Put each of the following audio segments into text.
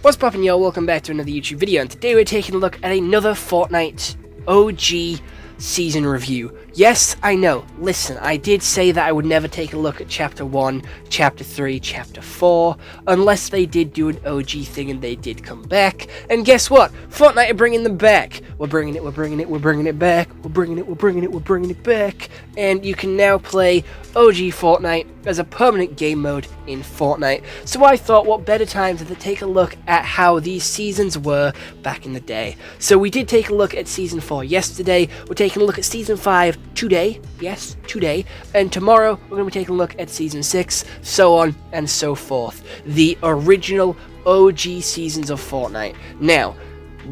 What's poppin', y'all? Welcome back to another YouTube video, and today we're taking a look at another Fortnite OG season review. Yes, I know. Listen, I did say that I would never take a look at Chapter 1, Chapter 3, Chapter 4, unless they did do an OG thing and they did come back. And guess what? Fortnite are bringing them back. We're bringing it back. We're bringing it back. And you can now play OG Fortnite as a permanent game mode in Fortnite. So I thought, what better time to take a look at how these seasons were back in the day. So we did take a look at Season 4 yesterday. We're taking a look at Season 5 today. Yes, today. And tomorrow, we're going to be taking a look at Season 6, so on and so forth. The original OG seasons of Fortnite. Now,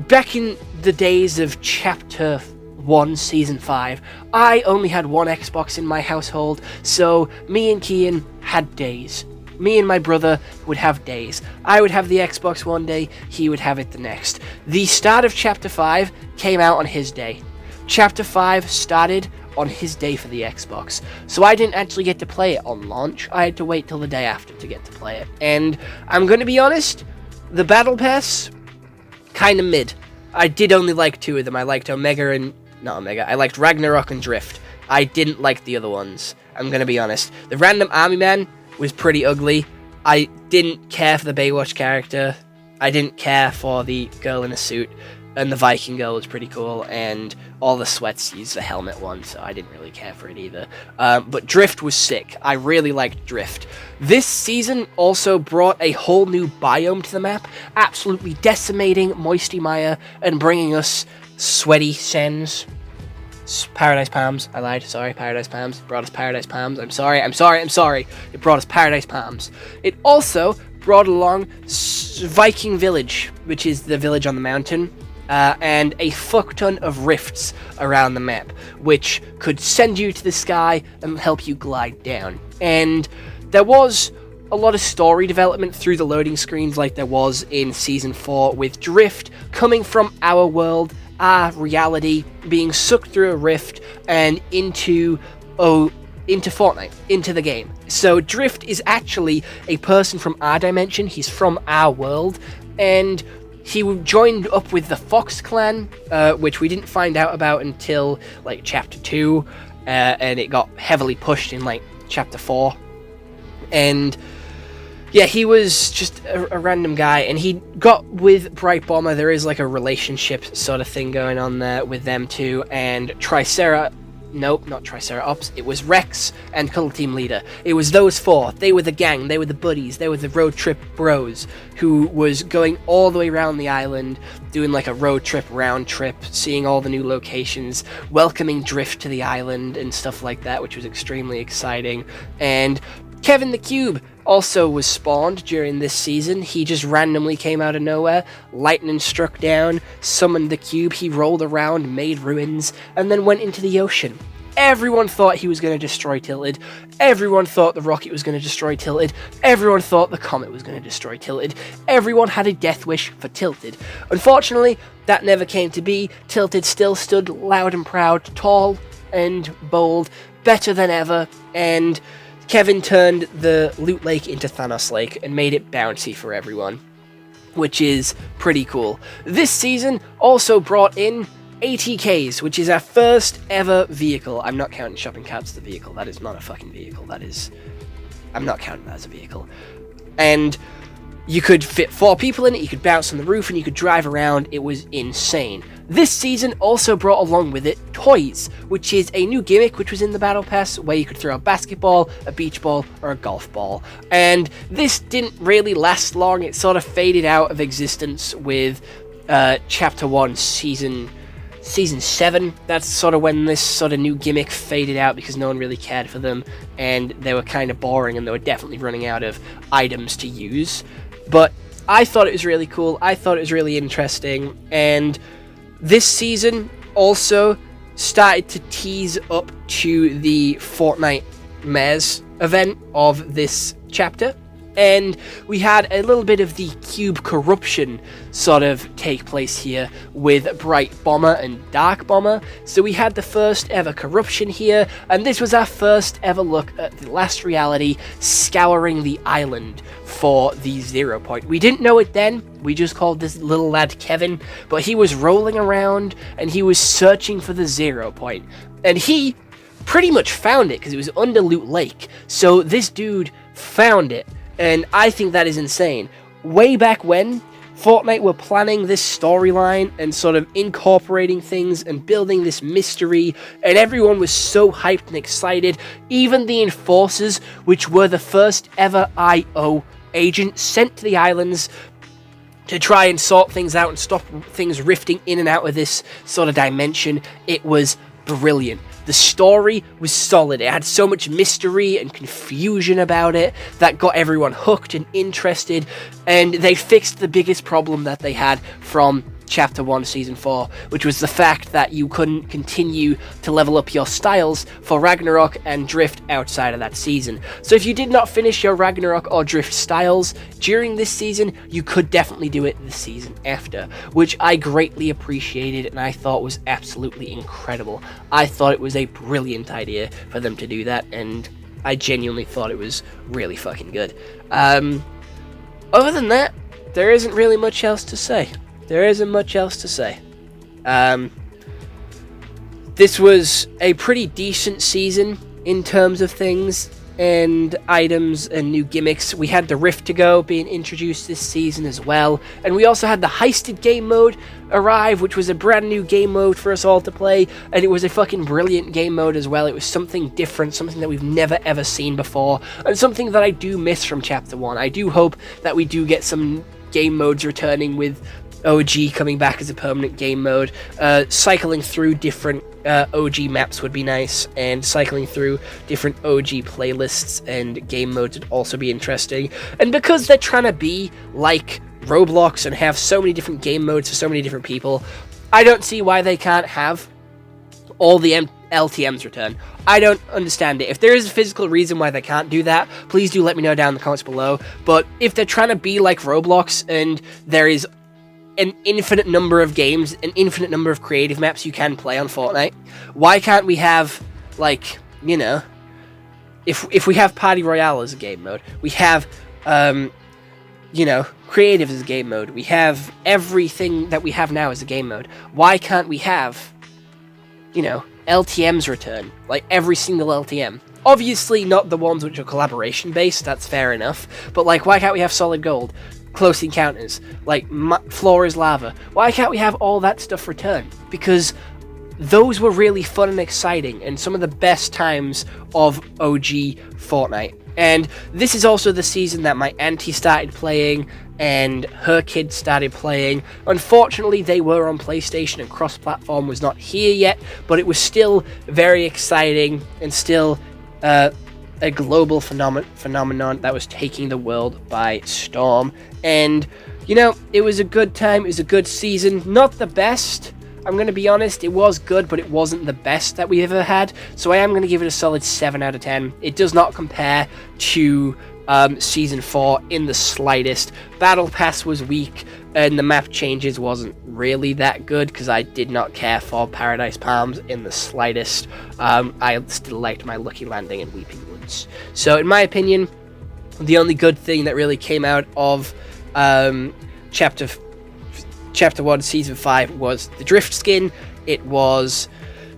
back in the days of Chapter 1, Season 5, I only had one Xbox in my household, so me and Kian had days. Me and my brother would have days. I would have the Xbox one day, he would have it the next. The start of Chapter 5 came out on his day. Chapter 5 started on his day for the Xbox, so I didn't actually get to play it on launch. I had to wait till the day after to get to play it. And I'm gonna be honest, the Battle Pass, kinda mid. I did only like two of them. I liked Omega and... not Omega. I liked Ragnarok and Drift. I didn't like the other ones. I'm gonna be honest. The Random Army Man was pretty ugly. I didn't care for the Baywatch character. I didn't care for the girl in a suit. And the Viking girl was pretty cool, and all the sweats used the helmet one, so I didn't really care for it either. But Drift was sick. I really liked Drift. This season also brought a whole new biome to the map, absolutely decimating Moisty Mire and bringing us Sweaty Sands. Paradise Palms. I lied. Sorry, Paradise Palms. Brought us Paradise Palms. I'm sorry. It brought us Paradise Palms. It also brought along Viking Village, which is the village on the mountain. And a fuck ton of rifts around the map, which could send you to the sky and help you glide down. And there was a lot of story development through the loading screens like there was in Season 4, with Drift coming from our world, our reality, being sucked through a rift and into Fortnite, into the game. So Drift is actually a person from our dimension. He's from our world, and he joined up with the Fox clan, which we didn't find out about until, like, Chapter 2, and it got heavily pushed in, like, Chapter 4. And, yeah, he was just a random guy, and he got with Bright Bomber. There is, like, a relationship sort of thing going on there with them two, and Nope, not Triceratops. It was Rex and Color Team Leader. It was those four. They were the gang. They were the buddies. They were the road trip bros who was going all the way around the island, doing like a road trip, round trip, seeing all the new locations, welcoming Drift to the island and stuff like that, which was extremely exciting. And Kevin the Cube also was spawned during this season. He just randomly came out of nowhere. Lightning struck down, summoned the cube, he rolled around, made ruins, and then went into the ocean. Everyone thought he was going to destroy Tilted. Everyone thought the rocket was going to destroy Tilted. Everyone thought the comet was going to destroy Tilted. Everyone had a death wish for Tilted. Unfortunately, that never came to be. Tilted still stood loud and proud, tall and bold, better than ever, and Kevin turned the Loot Lake into Thanos Lake and made it bouncy for everyone, which is pretty cool. This season also brought in ATKs, which is our first ever vehicle. I'm not counting shopping carts as a vehicle. That is not a fucking vehicle. I'm not counting that as a vehicle. And you could fit 4 people in it, you could bounce on the roof, and you could drive around. It was insane. This season also brought along with it toys, which is a new gimmick which was in the Battle Pass, where you could throw a basketball, a beach ball, or a golf ball. And this didn't really last long. It sort of faded out of existence with Chapter 1, Season 7. That's sort of when this sort of new gimmick faded out, because no one really cared for them, and they were kind of boring, and they were definitely running out of items to use. But I thought it was really cool. I thought it was really interesting. And this season also started to tease up to the Fortnite Mares event of this chapter. And we had a little bit of the cube corruption sort of take place here with Bright Bomber and Dark Bomber. So we had the first ever corruption here, and this was our first ever look at the Last Reality scouring the island for the 0 point. We didn't know it then, we just called this little lad Kevin, but he was rolling around and he was searching for the 0 point. And he pretty much found it because it was under Loot Lake. So this dude found it. And I think that is insane. Way back when, Fortnite were planning this storyline and sort of incorporating things and building this mystery, and everyone was so hyped and excited. Even the Enforcers, which were the first ever IO agent sent to the islands to try and sort things out and stop things rifting in and out of this sort of dimension, it was brilliant. The story was solid. It had so much mystery and confusion about it that got everyone hooked and interested, and they fixed the biggest problem that they had from Chapter 1 Season 4, which was the fact that you couldn't continue to level up your styles for Ragnarok and Drift outside of that season. So if you did not finish your Ragnarok or Drift styles during this season, you could definitely do it the season after, which I greatly appreciated and I thought was absolutely incredible. I thought it was a brilliant idea for them to do that, and I genuinely thought it was really fucking good. Other than that, there isn't really much else to say. This was a pretty decent season in terms of things and items and new gimmicks. We had the Rift to Go being introduced this season as well, and we also had the Heisted game mode arrive, which was a brand new game mode for us all to play, and it was a fucking brilliant game mode as well. It was something different, something that we've never ever seen before, and something that I do miss from Chapter 1. I do hope that we do get some game modes returning, with OG coming back as a permanent game mode. Cycling through different OG maps would be nice, and cycling through different OG playlists and game modes would also be interesting. And because they're trying to be like Roblox and have so many different game modes for so many different people, I don't see why they can't have all the LTMs return. I don't understand it. If there is a physical reason why they can't do that, please do let me know down in the comments below. But if they're trying to be like Roblox and there is an infinite number of games, an infinite number of creative maps you can play on Fortnite, why can't we have, like, you know, if we have Party Royale as a game mode, we have, you know, creative as a game mode, we have everything that we have now as a game mode, why can't we have, you know, LTMs return, like every single LTM? Obviously not the ones which are collaboration based, that's fair enough, but like, why can't we have Solid Gold, Close Encounters, like Floor is Lava? Why can't we have all that stuff return? Because those were really fun and exciting, and some of the best times of OG Fortnite. And this is also the season that my auntie started playing, and her kids started playing. Unfortunately, they were on PlayStation, and cross-platform was not here yet, but it was still very exciting, and still a global phenomenon that was taking the world by storm. And, you know, it was a good time, it was a good season. Not the best, I'm going to be honest, it was good, but it wasn't the best that we ever had, so I am going to give it a solid 7 out of 10. It does not compare to Season 4 in the slightst. Battle Pass was weak, and the map changes wasn't really that good, because I did not care for Paradise Palms in the slightest. I still liked my Lucky Landing and Weeping Woods. So, in my opinion, the only good thing that really came out of Chapter 1, Season 5 was the Drift skin, it was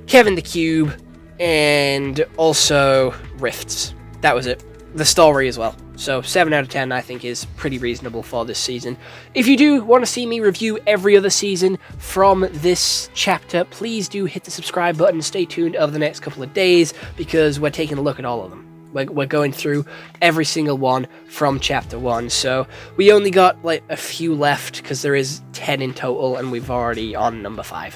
Kevin the Cube, and also Rifts. That was it. The story as well. So 7 out of 10 I think is pretty reasonable for this season. If you do want to see me review every other season from this chapter, please do hit the subscribe button and stay tuned over the next couple of days, because we're taking a look at all of them. We're going through every single one from Chapter 1, so we only got like a few left, because there is 10 in total, and we've already on number 5.